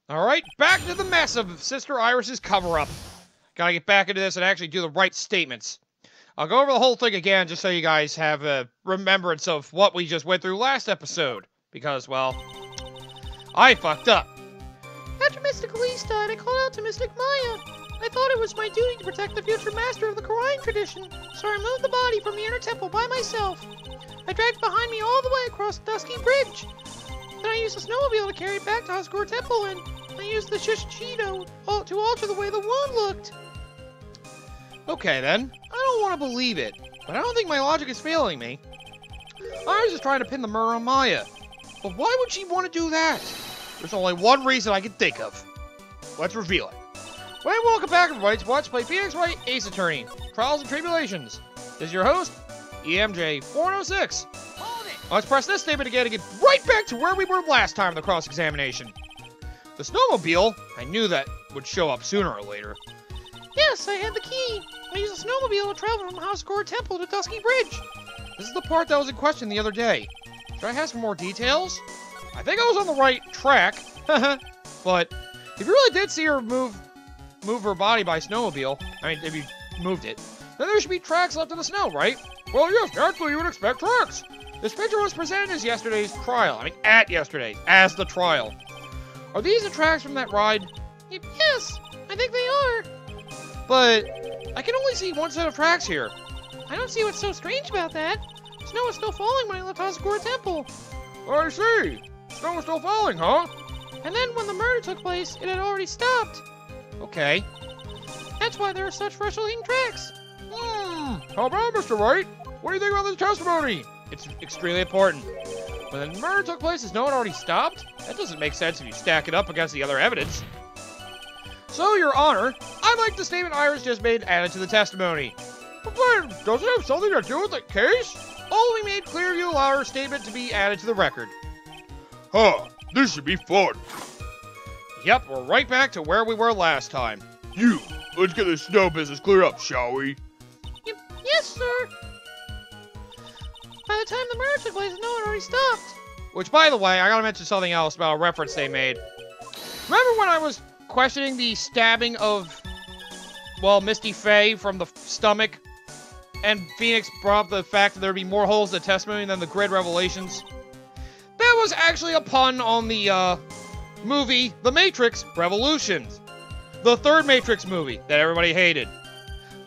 Alright, back to the mess of Sister Iris's cover-up. Gotta get back into this and actually do the right statements. I'll go over the whole thing again just so you guys have a remembrance of what we just went through last episode. Because, well, I fucked up. After Mystic Elise died, I called out to Mystic Maya. I thought it was my duty to protect the future master of the Korean tradition, so I removed the body from the inner temple by myself. I dragged behind me all the way across the Dusky Bridge. Then I used the snowmobile to carry it back to Huskor Temple, and I used the Shishito to alter the way the wound looked. Okay, then. I don't want to believe it, but I don't think my logic is failing me. I was just trying to pin the murder on Maya. But why would she want to do that? There's only one reason I can think of. Let's reveal it. Well, welcome back, everybody, to Watch Play Phoenix Wright Ace Attorney, Trials and Tribulations. This is your host, EMJ406. Let's press this statement again to get right back to where we were last time in the cross-examination. The snowmobile, I knew that would show up sooner or later. Yes, I had the key. I used the snowmobile to travel from Huskor Temple to Dusky Bridge. This is the part that was in question the other day. Should I have some more details? I think I was on the right track, but if you really did see her move her body by snowmobile, I mean, if you moved it, then there should be tracks left in the snow, right? Well, yes, naturally you would expect tracks. This picture was presented as yesterday's trial. I mean, at yesterday's, as the trial. Are these the tracks from that ride? Yes, I think they are. But I can only see one set of tracks here. I don't see what's so strange about that. Snow was still falling when I left Huskor Temple. I see. Snow was still falling, huh? And then when the murder took place, it had already stopped. Okay. That's why there are such fresh-looking tracks. How about Mr. Wright? What do you think about this testimony? It's extremely important. When the murder took place, has no one already stopped? That doesn't make sense if you stack it up against the other evidence. So, Your Honor, I'd like the statement Iris just made added to the testimony. But does it have something to do with the case? All we made clear you allow her statement to be added to the record. Huh, this should be fun. Yep, we're right back to where we were last time. Let's get this snow business cleared up, shall we? Yes, sir. By the time the murder took place, no one already stopped. Which, by the way, I gotta mention something else about a reference they made. Remember when I was questioning the stabbing of, well, Misty Faye from the stomach? And Phoenix brought up the fact that there'd be more holes in the testimony than the grid revelations? That was actually a pun on the, movie The Matrix Revolutions. The third Matrix movie that everybody hated.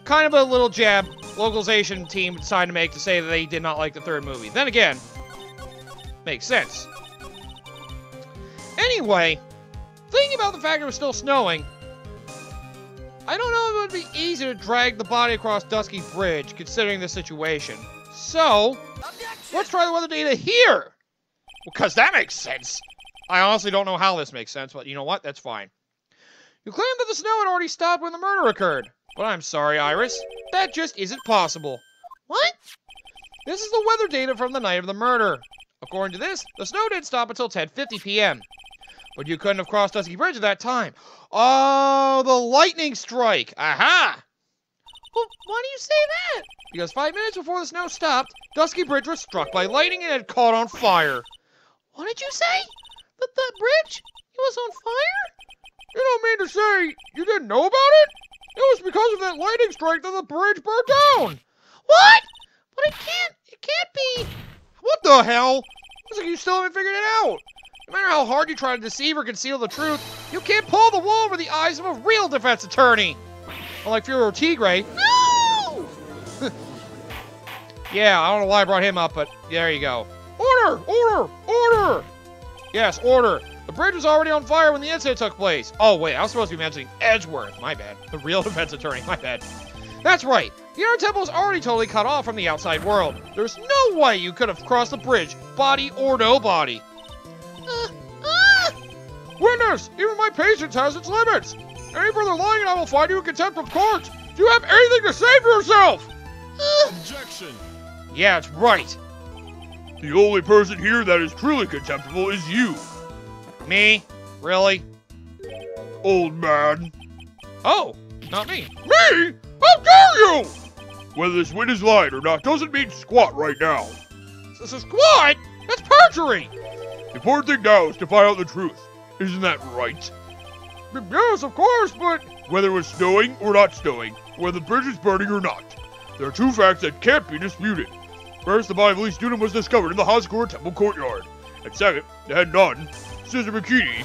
Kind of a little jab localization team decided to make to say that they did not like the third movie. Then again, makes sense. Anyway, thinking about the fact it was still snowing, I don't know if it would be easy to drag the body across Dusky Bridge, considering the situation. So, let's try the weather data here! Because that makes sense. I honestly don't know how this makes sense, but you know what? That's fine. You claim that the snow had already stopped when the murder occurred. But I'm sorry, Iris. That just isn't possible. What? This is the weather data from the night of the murder. According to this, the snow didn't stop until 10:50 p.m. But you couldn't have crossed Dusky Bridge at that time. Oh, the lightning strike! Aha! Well, why do you say that? Because 5 minutes before the snow stopped, Dusky Bridge was struck by lightning and had caught on fire. What did you say? That bridge? It was on fire? You don't mean to say you didn't know about it? It was because of that lightning strike that the bridge burnt down! What? But it can't be. What the hell? Looks like you still haven't figured it out. No matter how hard you try to deceive or conceal the truth, you can't pull the wool over the eyes of a real defense attorney. Unlike Furo Tigre. No! Yeah, I don't know why I brought him up, but there you go. Order! Order! Order! Yes, order. The bridge was already on fire when the incident took place. Oh, wait, I was supposed to be mentioning Edgeworth. My bad. The real defense attorney. My bad. That's right. The inner temple is already totally cut off from the outside world. There's no way you could have crossed the bridge, body or no body. Witness, even my patience has its limits. Any further lying and I will find you in contempt of court. Do you have anything to say for yourself? Objection. Yeah, it's right. The only person here that is truly contemptible is you. Me? Really? Old man. Oh, not me. Me? How dare you! Whether this witness lied or not doesn't mean squat right now. This is squat? That's perjury! The important thing now is to find out the truth. Isn't that right? Yes, of course, but whether it was snowing or not snowing, whether the bridge is burning or not, there are two facts that can't be disputed. First, the body of Elise Dunham was discovered in the Hazakura Temple courtyard. And second, the head nun, Sister Bikini,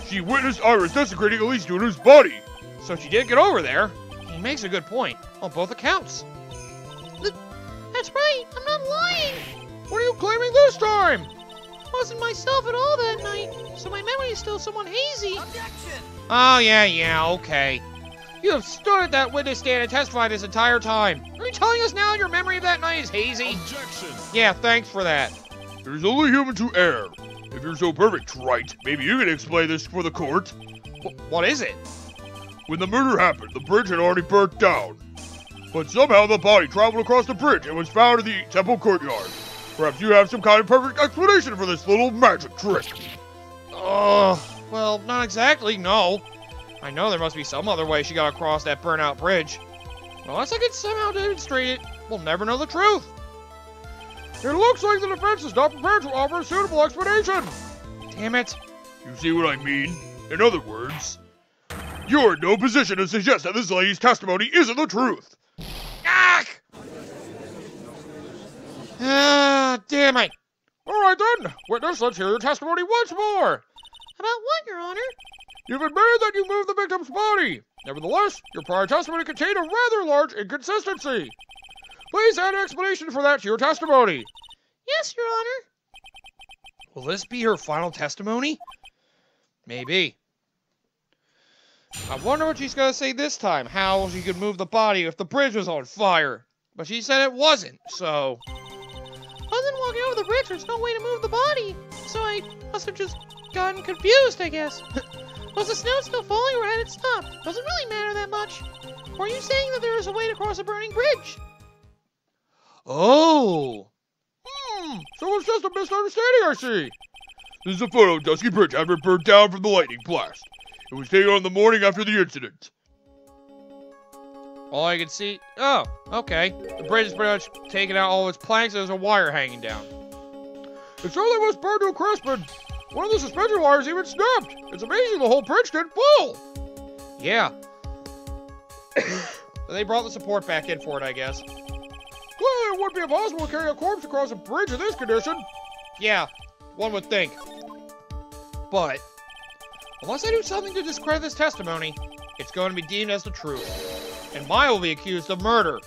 she witnessed Iris desecrating Elise Dunham's body. So she did get over there. He makes a good point on both accounts. That's right, I'm not lying. What are you claiming this time? I wasn't myself at all that night, so my memory is still somewhat hazy. Objection! Oh, yeah, okay. You have stood at that witness stand and testified this entire time. Are you telling us now your memory of that night is hazy? Objection! Yeah, thanks for that. It is only human to err. If you're so perfect, right, maybe you can explain this for the court. What is it? When the murder happened, the bridge had already burnt down. But somehow the body traveled across the bridge and was found in the temple courtyard. Perhaps you have some kind of perfect explanation for this little magic trick. Well, not exactly, no. I know there must be some other way she got across that burnout bridge. Unless I can somehow demonstrate it, we'll never know the truth. It looks like the defense is not prepared to offer a suitable explanation. Damn it. You see what I mean? In other words, you're in no position to suggest that this lady's testimony isn't the truth. Damn it. All right then, witness, let's hear your testimony once more. About what, Your Honor? You've admitted that you moved the victim's body. Nevertheless, your prior testimony contained a rather large inconsistency. Please add an explanation for that to your testimony. Yes, Your Honor. Will this be her final testimony? Maybe. I wonder what she's gonna say this time. How she could move the body if the bridge was on fire. But she said it wasn't, so... Other than walking over the bridge, there's no way to move the body. So I must have just gotten confused, I guess. Was the snow still falling or had it stopped? Doesn't really matter that much. Or are you saying that there is a way to cross a burning bridge? Oh! So it's just a misunderstanding, I see. This is a photo of Dusky Bridge after it burned down from the lightning blast. It was taken on the morning after the incident. All I can see... Oh, okay. The bridge is pretty much taking out all its planks and there's a wire hanging down. It certainly was burned to a crisp, and one of the suspension wires even snapped. It's amazing the whole bridge didn't fall. Yeah. They brought the support back in for it, I guess. Clearly it would be impossible to carry a corpse across a bridge in this condition. Yeah, one would think. But, unless I do something to discredit this testimony, it's going to be deemed as the truth. And Maya will be accused of murder.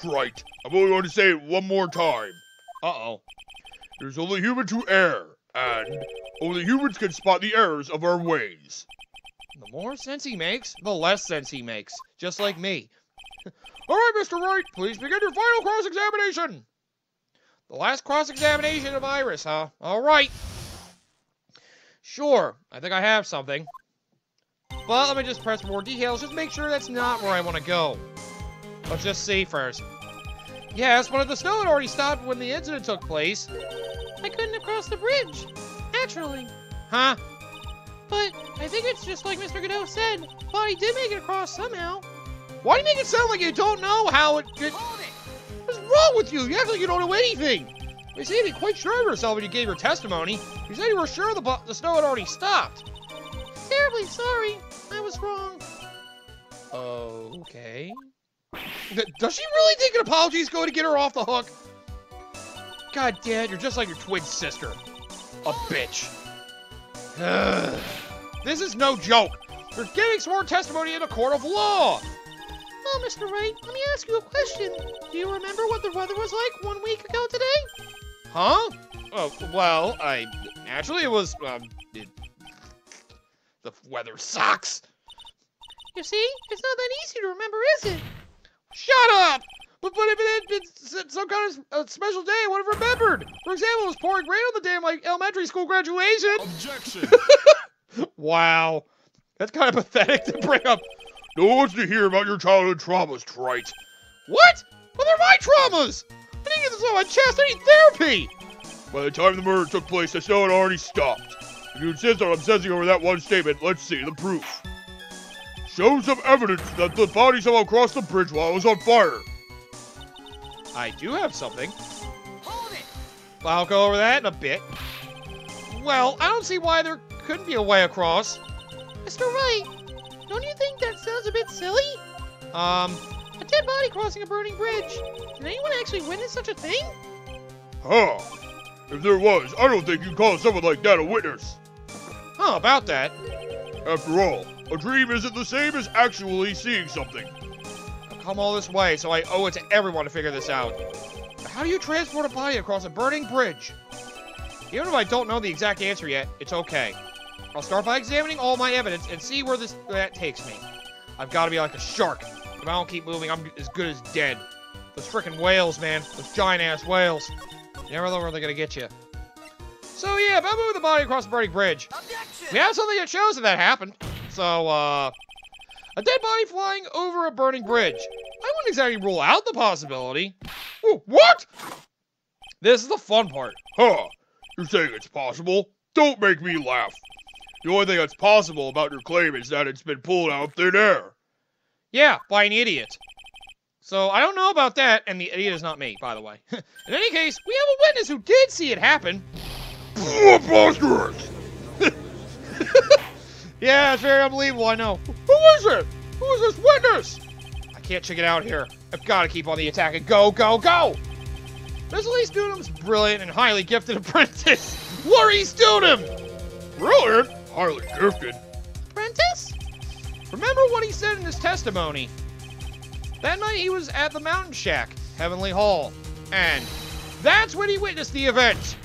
Right. I'm only going to say it one more time. Uh-oh. There's only human to err, and only humans can spot the errors of our ways. The more sense he makes, the less sense he makes. Just like me. All right, Mr. Wright, please begin your final cross-examination. The last cross-examination of Iris, huh? All right. Sure, I think I have something. But let me just press more details, just make sure that's not where I want to go. Let's just see first. Yes, but the snow had already stopped when the incident took place. I couldn't have crossed the bridge. Naturally. Huh? But I think it's just like Mr. Godot said. Body did make it across somehow. Why do you make it sound like you don't know how it... What's wrong with you? You act like you don't know anything. You seemed to be quite sure of yourself when you gave your testimony. You said you were sure the snow had already stopped. Terribly sorry. I was wrong. Okay. Does she really think an apology is going to get her off the hook? God, Dad, you're just like your twin sister. A bitch. Ugh. This is no joke. You're giving sworn testimony in a court of law. Oh, Mr. Wright, let me ask you a question. Do you remember what the weather was like 1 week ago today? Huh? Oh, well, actually, it was, the weather sucks. You see? It's not that easy to remember, is it? Shut up! But if it had been some kind of special day, I would have remembered. For example, it was pouring rain on the day of my elementary school graduation. Objection! Wow. That's kind of pathetic to bring up. No one wants to hear about your childhood traumas, Trite. What? Well, they're my traumas! I didn't get this on my chest. I need therapy! By the time the murder took place, the snow had already stopped. If you insist on obsessing over that one statement, let's see the proof. Show some evidence that the body somehow crossed the bridge while it was on fire. I do have something. Hold it! I'll go over that in a bit. Well, I don't see why there couldn't be a way across. Mr. Wright, don't you think that sounds a bit silly? A dead body crossing a burning bridge. Did anyone actually witness such a thing? Huh. If there was, I don't think you'd call someone like that a witness. Huh, about that. After all, a dream isn't the same as actually seeing something. I've come all this way, so I owe it to everyone to figure this out. How do you transport a body across a burning bridge? Even if I don't know the exact answer yet, it's okay. I'll start by examining all my evidence and see where that takes me. I've got to be like a shark. If I don't keep moving, I'm as good as dead. Those frickin' whales, man. Those giant-ass whales. You never know where they're gonna get you. So yeah, if I move the body across the burning bridge, we have something that shows that happened. So, a dead body flying over a burning bridge. I wouldn't exactly rule out the possibility. Ooh, what? This is the fun part. Huh. You're saying it's possible? Don't make me laugh. The only thing that's possible about your claim is that it's been pulled out of thin air. Yeah, by an idiot. So, I don't know about that, and the idiot is not me, by the way. In any case, we have a witness who did see it happen. Preposterous! Yeah, it's very unbelievable, I know. Who is it? Who is this witness? I can't check it out here. I've got to keep on the attack and go, go, go! Mr. Lee Studham's brilliant and highly gifted apprentice, Laurie Studham! Brilliant? Highly gifted. Apprentice? Remember what he said in his testimony. That night he was at the Mountain Shack, Heavenly Hall, and that's when he witnessed the event.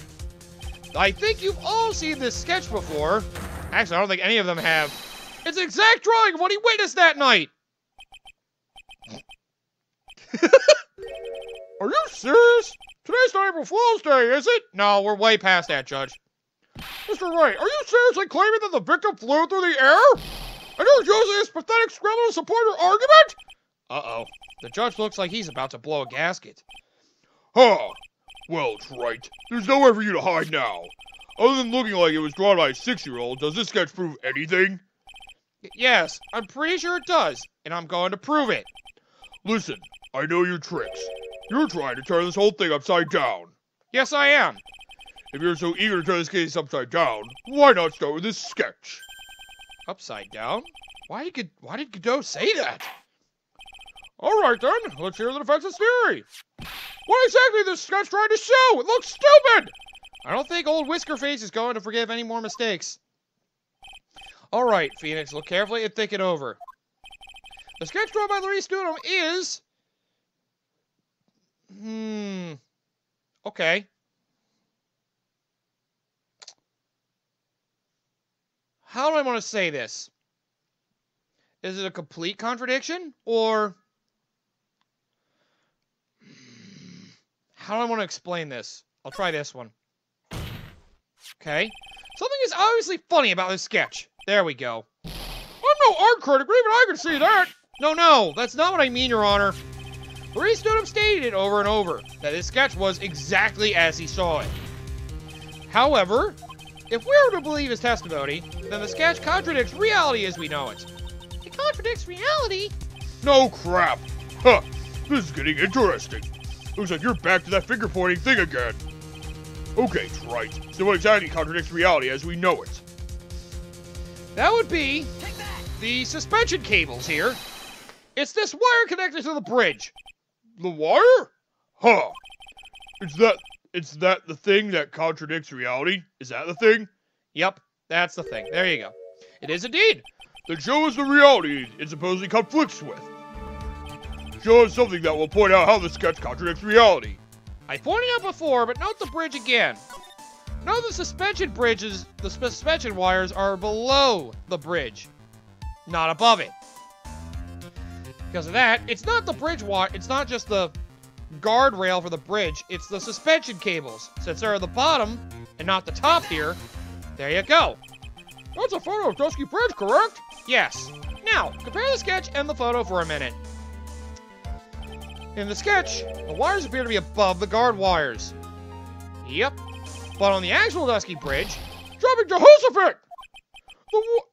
I think you've all seen this sketch before. Actually, I don't think any of them have. It's an exact drawing of what he witnessed that night. Are you serious? Today's not April Fool's Day, is it? No, we're way past that, Judge. Mr. Wright, are you seriously claiming that the victim flew through the air? And you're using this pathetic scribble to support your argument? Uh-oh. The judge looks like he's about to blow a gasket. Huh. Well, it's right. There's nowhere for you to hide now. Other than looking like it was drawn by a 6-year-old, does this sketch prove anything? Yes, I'm pretty sure it does, and I'm going to prove it. Listen, I know your tricks. You're trying to turn this whole thing upside down. Yes, I am. If you're so eager to turn this case upside down, why not start with this sketch? Upside down? Why did Godot say that? Alright then, let's hear the defense's theory. What exactly is this sketch trying to show? It looks stupid! I don't think old Whiskerface is going to forgive any more mistakes. Alright, Phoenix, look carefully and think it over. The sketch drawn by Laurie Studham is... Okay. How do I want to say this? Is it a complete contradiction? Or... how do I want to explain this? I'll try this one. Okay. Something is obviously funny about this sketch. There we go. I'm no art critic, but even I can see that. No, that's not what I mean, Your Honor. Laurie Studham stated it over and over, that his sketch was exactly as he saw it. However, if we were to believe his testimony, then the sketch contradicts reality as we know it. It contradicts reality? No crap. Huh. This is getting interesting. Looks like you're back to that finger-pointing thing again. Okay, it's right. So what exactly contradicts reality as we know it? That would be the suspension cables here. It's this wire connected to the bridge. The wire? Huh. It's that the thing that contradicts reality? Is that the thing? Yep, that's the thing. There you go. It is indeed. Then show us the reality it supposedly conflicts with. Show us something that will point out how the sketch contradicts reality. I pointed out before, but note the bridge again. Note the suspension wires are below the bridge, not above it. Because of that, it's not the bridge wire, it's not just the guardrail for the bridge, it's the suspension cables. Since they're at the bottom, and not the top here, there you go. That's a photo of Dusky Bridge, correct? Yes. Now, compare the sketch and the photo for a minute. In the sketch, the wires appear to be above the guard wires. Yep. But on the actual Dusky Bridge, Jumping Jehoshaphat!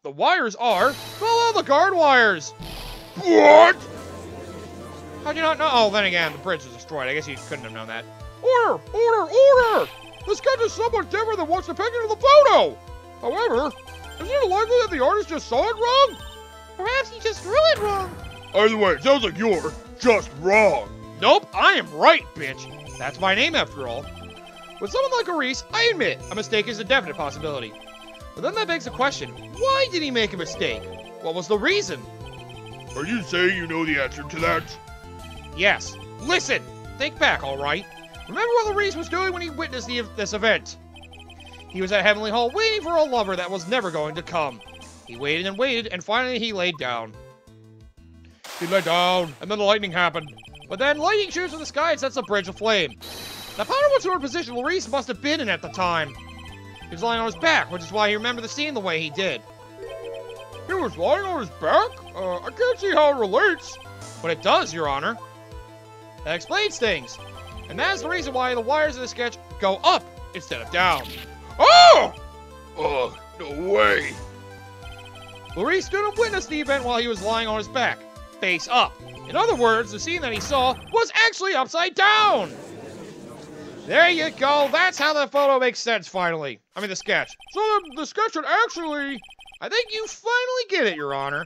the wires are below the guard wires. What? How'd you not know? Oh, then again, the bridge was destroyed. I guess you couldn't have known that. Order! Order! Order! The sketch is somewhat different than what's depicted in the photo! However, Isn't it likely that the artist just saw it wrong? Perhaps he just drew it wrong. Either way, it sounds like you're just wrong. Nope, I am right, bitch. That's my name after all. With someone like Maurice, I admit a mistake is a definite possibility. But then that begs the question, why did he make a mistake? What was the reason? Are you saying you know the answer to that? Yes. Listen! Think back, alright? Remember what Maurice was doing when he witnessed this event? He was at Heavenly Hall waiting for a lover that was never going to come. He waited and waited, and finally he laid down. He lay down, and then the lightning happened. But then lightning shoots from the sky and sets the bridge aflame. Now ponder what sort of position Maurice must have been in at the time. He was lying on his back, which is why he remembered the scene the way he did. He was lying on his back? I can't see how it relates. But it does, Your Honor. That explains things. And that is the reason why the wires of the sketch go up instead of down. Oh! Ugh, no way. Maurice stood and witnessed the event while he was lying on his back, face up. In other words, the scene that he saw was actually upside down. There you go. That's how the photo makes sense, finally. I mean, the sketch. So the sketch should actually... I think you finally get it, Your Honor.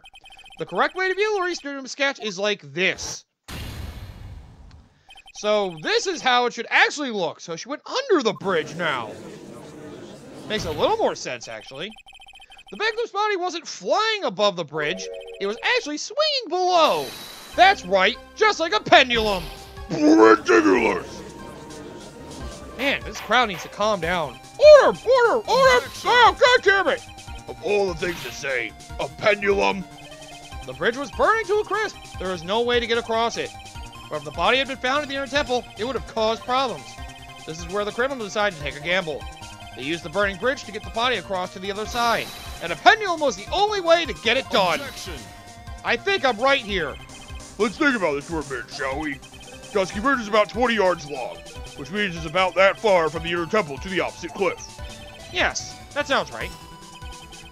The correct way to view Maurice Student's sketch is like this. So this is how it should actually look. So she went under the bridge now. Makes a little more sense, actually. The victim's body wasn't flying above the bridge. It was actually swinging below. That's right, just like a pendulum. Ridiculous. Man, this crowd needs to calm down. Order! Order! Order! Oh, God damn it! Of all the things to say, a pendulum. The bridge was burning to a crisp. There was no way to get across it. But if the body had been found in the inner temple, it would have caused problems. This is where the criminal decided to take a gamble. They used the burning bridge to get the body across to the other side. And a pendulum was the only way to get it done. Objection. I think I'm right here. Let's think about this for a minute, shall we? Dusky Bridge is about 20 yards long, which means it's about that far from the inner temple to the opposite cliff. Yes, that sounds right.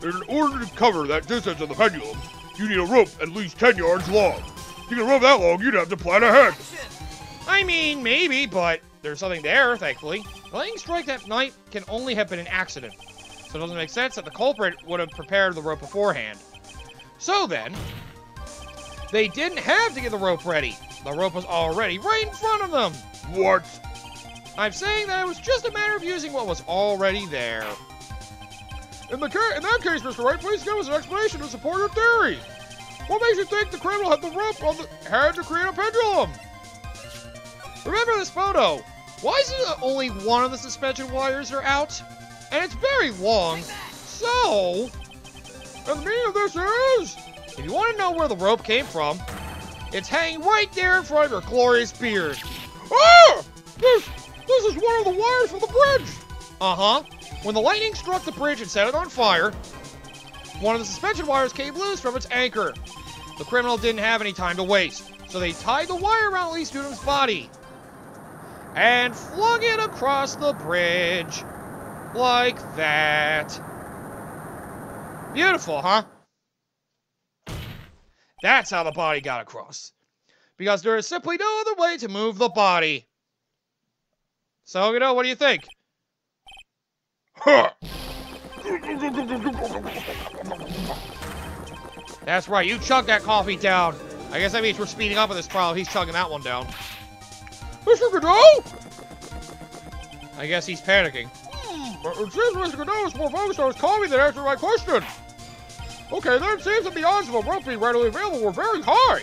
In order to cover that distance of the pendulum, you need a rope at least 10 yards long. To get a rope that long, you'd have to plan ahead. I mean, maybe, but there's something there, thankfully. The lightning strike that night can only have been an accident, so it doesn't make sense that the culprit would have prepared the rope beforehand. So then, they didn't have to get the rope ready. The rope was already right in front of them. What? I'm saying that it was just a matter of using what was already there. In that case, Mr. Wright, please give us an explanation to support your theory. What makes you think the criminal had the rope on the head to create a pendulum? Remember this photo. Why is it that only one of the suspension wires are out? And it's very long. So, and the meaning of this is... if you want to know where the rope came from, it's hanging right there in front of your glorious beard. Ah! This is one of the wires from the bridge! Uh-huh. When the lightning struck the bridge and set it on fire, one of the suspension wires came loose from its anchor. The criminal didn't have any time to waste, so they tied the wire around Lee Studham's body and flung it across the bridge like that. Beautiful, huh? That's how the body got across. Because there is simply no other way to move the body. So, what do you think? Huh! That's right, you chug that coffee down. I guess that means we're speeding up in this trial. He's chugging that one down. Mr. Godot? I guess he's panicking. It seems Mr. Godot is more focused on his coffee than answering my question. Okay, then it seems that the odds of a rope being readily available were very high.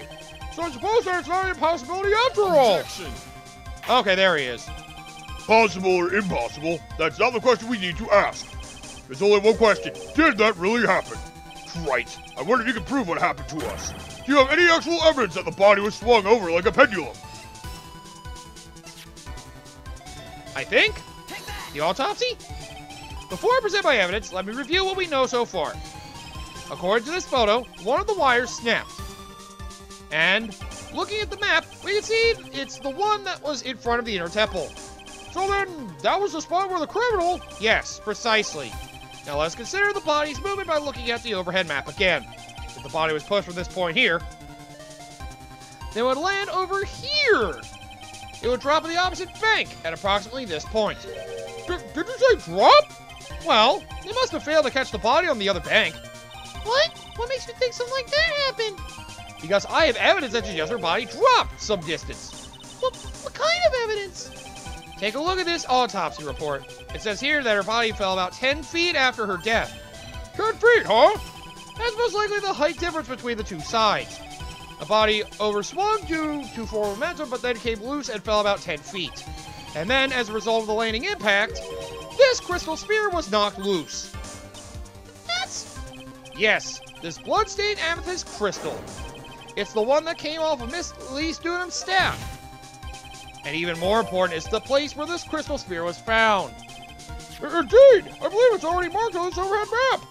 So I suppose that it's not an impossibility after all. Objection. Okay, there he is. Possible or impossible, that's not the question we need to ask. There's only one question. Did that really happen? Right. I wonder if you can prove what happened to us. Do you have any actual evidence that the body was swung over like a pendulum? I think. The autopsy? Before I present my evidence, let me review what we know so far. According to this photo, one of the wires snapped. And, looking at the map, we can see it's the one that was in front of the inner temple. So then, that was the spot where the criminal... Yes, precisely. Now let's consider the body's movement by looking at the overhead map again. If the body was pushed from this point here, then it would land over here. It would drop on the opposite bank at approximately this point. Did you say drop? Well, they must have failed to catch the body on the other bank. What? What makes you think something like that happened? Because I have evidence that suggests her body dropped some distance. What kind of evidence? Take a look at this autopsy report. It says here that her body fell about 10 feet after her death. 10 feet, huh? That's most likely the height difference between the two sides. The body overswung due to forward momentum, but then came loose and fell about 10 feet. And then, as a result of the landing impact, this crystal sphere was knocked loose. That's... Yes, this blood-stained amethyst crystal. It's the one that came off of Miss Lee Studham's staff. And even more important is the place where this crystal sphere was found. Indeed! I believe it's already marked on this overhead map!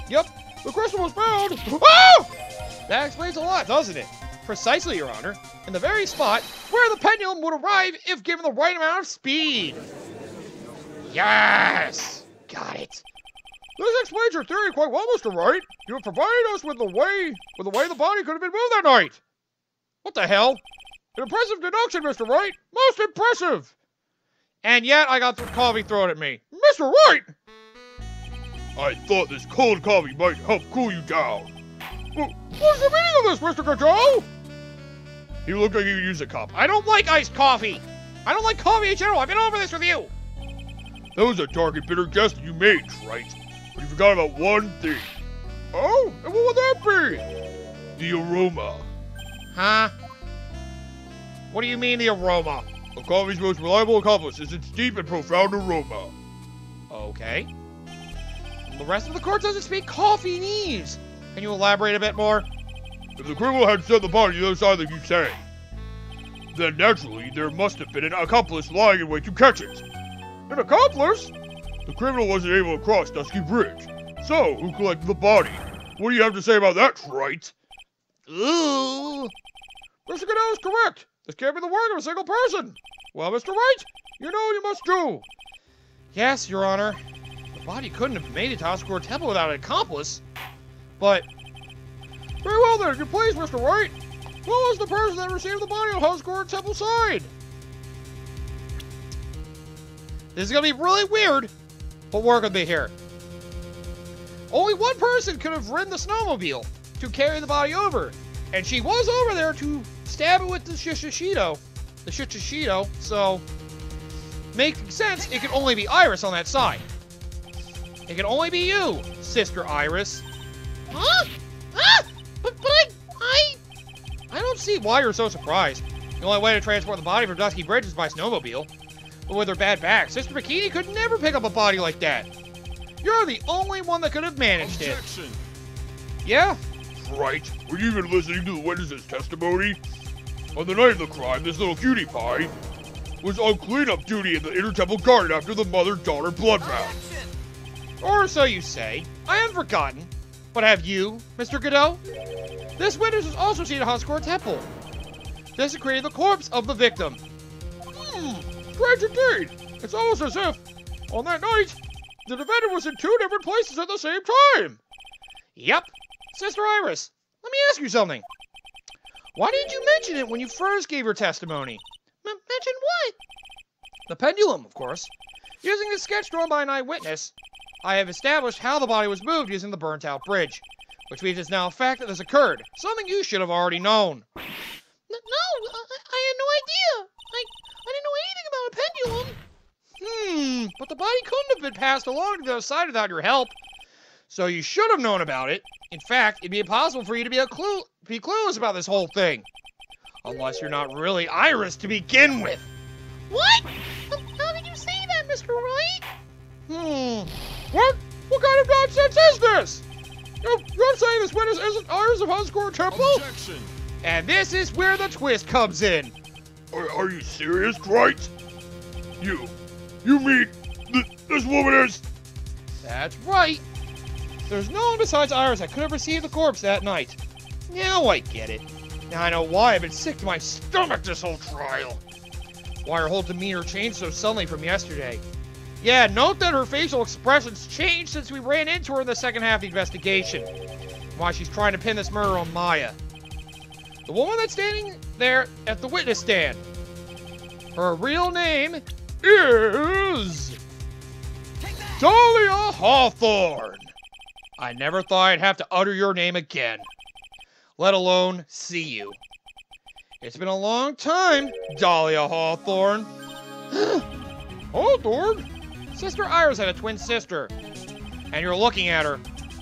Yep, the crystal was found! Ah! That explains a lot, doesn't it? Precisely, Your Honor. In the very spot where the pendulum would arrive if given the right amount of speed. Yes! Got it. This explains your theory quite well, Mr. Wright. You have provided us with the way the body could have been moved that night. What the hell? An impressive deduction, Mr. Wright. Most impressive. And yet I got coffee thrown at me. Mr. Wright! I thought this cold coffee might help cool you down. What's the meaning of this, Mr. Gateau? You look like you could use a cup. I don't like iced coffee. I don't like coffee in general. I've been over this with you. That was a dark and bitter guess that you made, Wright. But you forgot about one thing. Oh? And what would that be? The aroma. Huh? What do you mean, the aroma? A coffee's most reliable accomplice is its deep and profound aroma. Okay. The rest of the court doesn't speak coffee-nese. Can you elaborate a bit more? If the criminal had sent the body to the other side like you say, then naturally there must have been an accomplice lying in wait to catch it. An accomplice? The criminal wasn't able to cross Dusky Bridge. So, who collected the body? What do you have to say about that, Wright? Ooh. Mr. Goodell is correct. This can't be the work of a single person. Well, Mr. Wright, you know what you must do. Yes, Your Honor. The body couldn't have made it to Oscar Temple without an accomplice. But... Very well then, if you please, Mr. Wright. What was the person that received the body on Oscar Temple side? This is gonna be really weird, but work with me here. Only one person could have ridden the snowmobile to carry the body over, and she was over there to stab it with the shishishito. So, making sense, it can only be Iris on that side. It can only be you, Sister Iris. Huh? Ah! But I don't see why you're so surprised. The only way to transport the body from Dusky Bridge is by snowmobile. But with her bad back, Sister Bikini could never pick up a body like that. You're the only one that could have managed Objection. it. Yeah? Right. Were you even listening to the witness's testimony? On the night of the crime, this little cutie pie was on cleanup duty in the Inner Temple Garden after the mother-daughter bloodbath. Or so you say. I haven't forgotten. But have you, Mr. Godot? This witness was also seen at Oscar Temple, desecrating the corpse of the victim. Strange indeed. It's almost as if, on that night, the defendant was in two different places at the same time. Yep. Sister Iris, let me ask you something. Why didn't you mention it when you first gave your testimony? mention what? The pendulum, of course. Using the sketch drawn by an eyewitness, I have established how the body was moved using the burnt-out bridge, which means it's now a fact that this occurred, something you should have already known. No, I had no idea. I didn't know anything about a pendulum. But the body couldn't have been passed along to the other side without your help. So you should have known about it. In fact, it'd be impossible for you to be clueless about this whole thing. Unless you're not really Iris to begin with. What? How did you say that, Mr. Wright? What? What kind of nonsense is this? You're saying this witness isn't Iris of Oscar Temple? Objection. And this is where the twist comes in. Are you serious, Wright? You mean this woman is... That's right. There's no one besides Iris that could have received the corpse that night. Now I get it. Now I know why I've been sick to my stomach this whole trial. Why her whole demeanor changed so suddenly from yesterday. Yeah, note that her facial expressions changed since we ran into her in the second half of the investigation. Why she's trying to pin this murder on Maya. The woman that's standing there at the witness stand. Her real name is... Dahlia Hawthorne! I never thought I'd have to utter your name again, let alone see you. It's been a long time, Dahlia Hawthorne. Hawthorne? Sister Iris had a twin sister, and you're looking at her,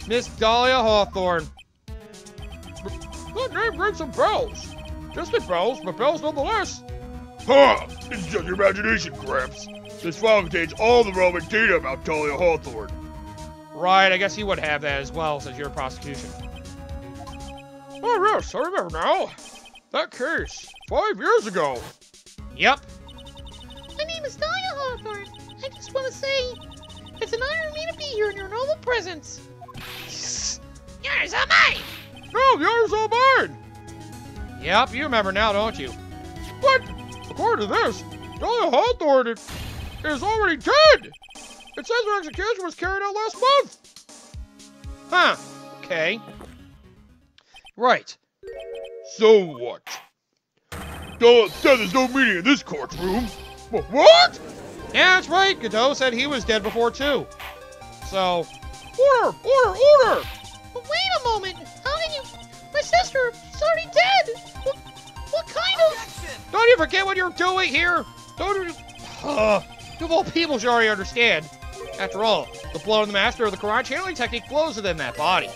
Miss Dahlia Hawthorne. That name rings some bells. Distant bells, but bells nonetheless. Ha! It's just your imagination, Gramps. This file contains all the relevant data about Dahlia Hawthorne. Right, I guess he would have that as well, since you're a prosecution. Oh yes, I remember now. That case, 5 years ago. Yep. My name is Dahlia Hawthorne. I just want to say, it's an honor for me to be here in your noble presence. Yours are mine! No, the honors are mine! Yep, you remember now, don't you? What? According to this, Dahlia Hawthorne is already dead! It says her execution was carried out last month! Huh. Okay. Right. So what? Dahlia said there's no meeting in this courtroom. What? Yeah, that's right. Godot said he was dead before, too. So... Order! Order! Order! But wait a moment! How can you... My sister is already dead! What kind of... Don't you forget what you're doing here? Don't you just... You of all people should already understand. After all, the blood of the master of the Quran channeling technique flows within that body.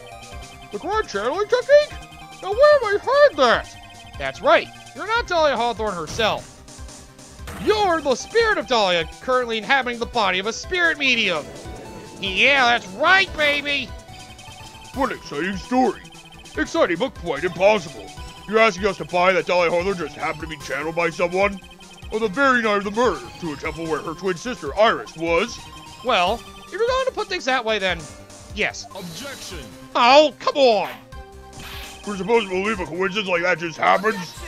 The Quran channeling technique? Now where have I heard that? That's right. You're not Dahlia Hawthorne herself. You're the spirit of Dahlia, currently inhabiting the body of a spirit medium. Yeah, that's right, baby. What an exciting story. Exciting, but quite impossible. You're asking us to buy that Dahlia Hawthorne just happened to be channeled by someone? On the very night of the murder, to a temple where her twin sister, Iris, was? Well, if you're going to put things that way, then yes. Objection! Oh, come on. We're supposed to believe a coincidence like that just happens?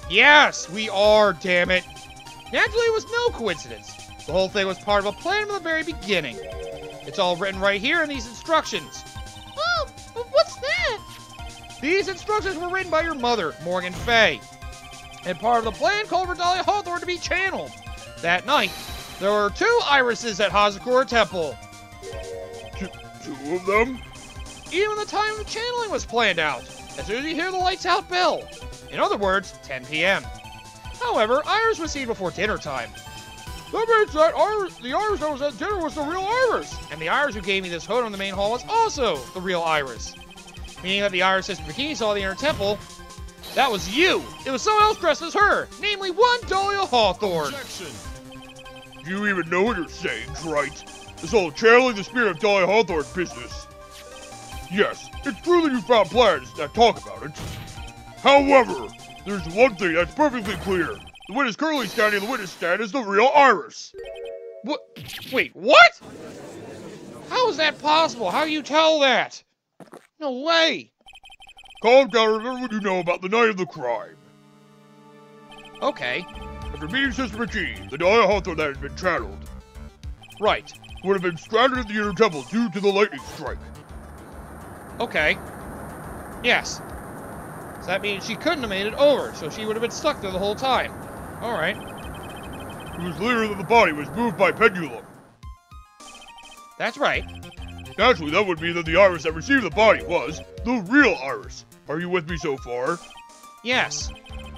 Yes, we are, damn it. Naturally, it was no coincidence. The whole thing was part of a plan from the very beginning. It's all written right here in these instructions. Oh, what's that? These instructions were written by your mother, Morgan Fay, and part of the plan called for Dahlia Hawthorne to be channeled. That night, there were 2 irises at Hazakura Temple. Two of them? Even the time of channeling was planned out, as soon as you hear the lights out bell. In other words, 10 p.m. However, Iris was seen before dinner time. That means that the Iris that was at dinner was the real Iris. And the Iris who gave me this hood on the main hall was also the real Iris. Meaning that the Iris Sister Bikini saw the inner temple, that was you. It was someone else dressed as her, namely one Dahlia Hawthorne. Objection! Do you even know what you're saying, right? This whole channeling the spirit of Dahlia Hawthorne business. Yes, it's true that you found plans that talk about it. However, there's one thing that's perfectly clear. The witness currently standing in the witness stand is the real Iris. What? Wait, what? How is that possible? How do you tell that? No way. Calm down and remember what you know about the night of the crime. Okay, After meeting Sister McGee, the Dahlia Hawthorne that had been channeled right. would have been stranded at the inner temple due to the lightning strike. Okay. Yes. So that means she couldn't have made it over, so she would have been stuck there the whole time. Alright. It was later that the body was moved by pendulum. That's right. Naturally, that would mean that the Iris that received the body was the real Iris. Are you with me so far? Yes.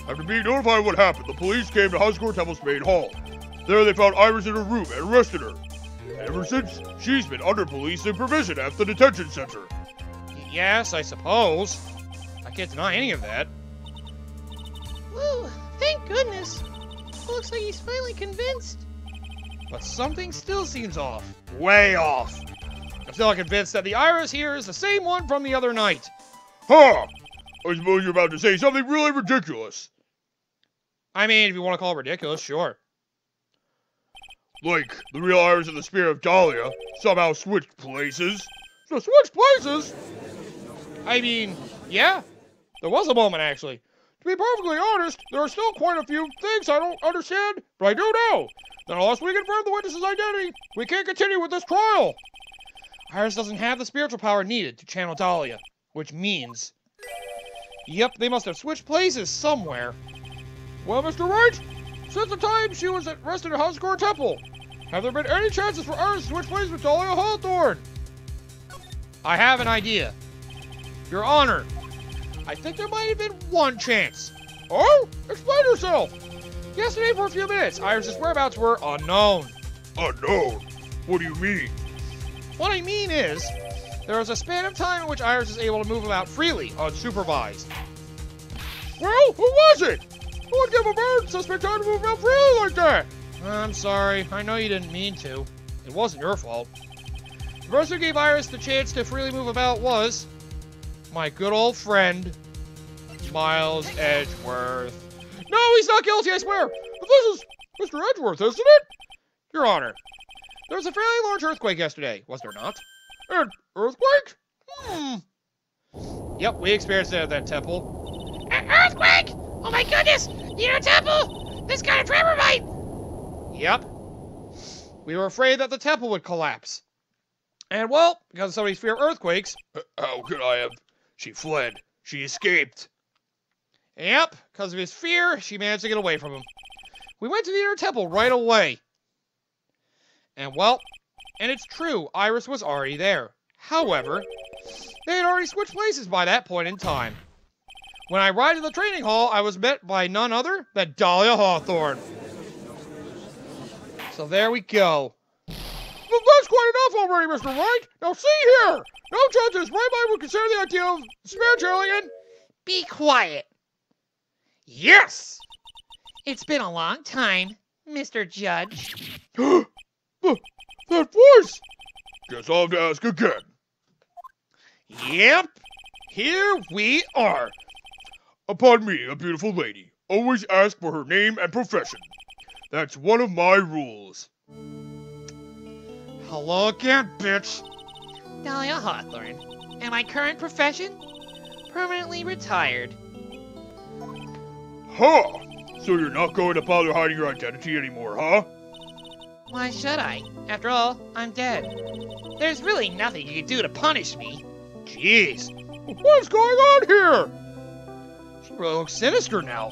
After being notified of what happened, the police came to Hazakura Temple's main hall. There they found Iris in her room and arrested her. And ever since, she's been under police supervision at the detention center. Yes, I suppose. I can't deny any of that. Woo, thank goodness. Looks like he's finally convinced. But something still seems off. Way off. I'm still not convinced that the Iris here is the same one from the other night. Huh! I suppose you're about to say something really ridiculous. I mean, if you want to call it ridiculous, sure. Like, the real Iris and the spirit of Dahlia somehow switched places. So switched places? I mean, yeah. There was a moment, actually. To be perfectly honest, there are still quite a few things I don't understand, but I do know that unless we confirm the witness's identity, we can't continue with this trial. Iris doesn't have the spiritual power needed to channel Dahlia, which means... Yep, they must have switched places somewhere. Well, Mr. Wright, since the time she was arrested at Hazakura Temple, Have there been any chances for Iris to switch places with Dahlia Hawthorne? I have an idea. Your Honor, I think there might have been one chance. Oh? Explain yourself! Yesterday for a few minutes, Iris's whereabouts were unknown. Unknown? What do you mean? What I mean is, there was a span of time in which Iris was able to move about freely, unsupervised. Well, who was it? Who would give a bird suspect time to move about freely like that? I'm sorry, I know you didn't mean to. It wasn't your fault. The person who gave Iris the chance to freely move about was my good old friend, Miles Edgeworth. No, he's not guilty, I swear. But this is Mr. Edgeworth, isn't it? Your Honor, there was a fairly large earthquake yesterday, was there not? An earthquake? Yep, we experienced it at that temple. An earthquake? Oh my goodness! The inner temple! This got a tremor bite! Yep. We were afraid that the temple would collapse. And well, because of somebody's fear of earthquakes... How could I have... She fled. She escaped. Yep, because of his fear, she managed to get away from him. We went to the inner temple right away. And well, and it's true, Iris was already there. However, they had already switched places by that point in time. When I arrived at the training hall, I was met by none other than Dahlia Hawthorne. So there we go. Well, that's quite enough already, Mr. Wright. Now see here. No judges, my mind would consider the idea of spare chairing. Be quiet. Yes! It's been a long time, Mr. Judge. That voice! Guess I'll have to ask again. Yep, here we are. Upon me, a beautiful lady, always ask for her name and profession. That's one of my rules. Hello again, bitch. Dahlia Hawthorne. And my current profession? Permanently retired. Huh! So you're not going to bother hiding your identity anymore, huh? Why should I? After all, I'm dead. There's really nothing you can do to punish me. Jeez, What's going on here? she really looks sinister now.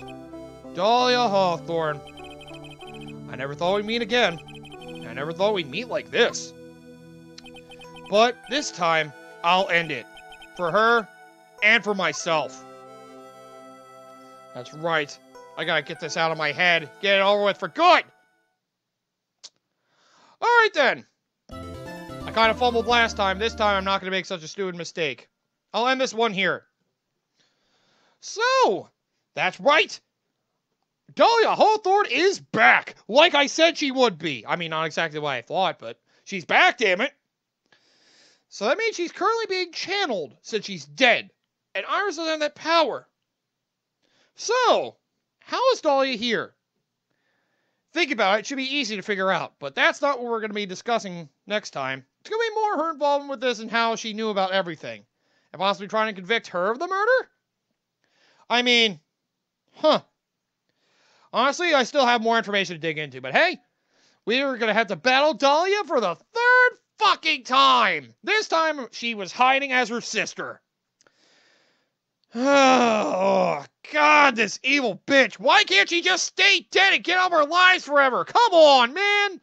Dahlia Hawthorne. I never thought we'd meet again. I never thought we'd meet like this. But this time, I'll end it. For her, and for myself. That's right. I gotta get this out of my head. Get it over with for good! Alright then. I kind of fumbled last time. This time I'm not gonna make such a stupid mistake. I'll end this one here. So, that's right. Dahlia Hawthorne is back, like I said she would be. I mean, not exactly what I thought, but she's back, damn it. So that means she's currently being channeled since she's dead, and Iris doesn't have that power. So, how is Dahlia here? Think about it, it should be easy to figure out, but that's not what we're going to be discussing next time. It's going to be more her involvement with this and how she knew about everything, and possibly trying to convict her of the murder? I mean, honestly, I still have more information to dig into, but hey, we are going to have to battle Dahlia for the third fucking time! This time, she was hiding as her sister. Oh, God, this evil bitch. Why can't she just stay dead and get out of our lives forever? Come on, man!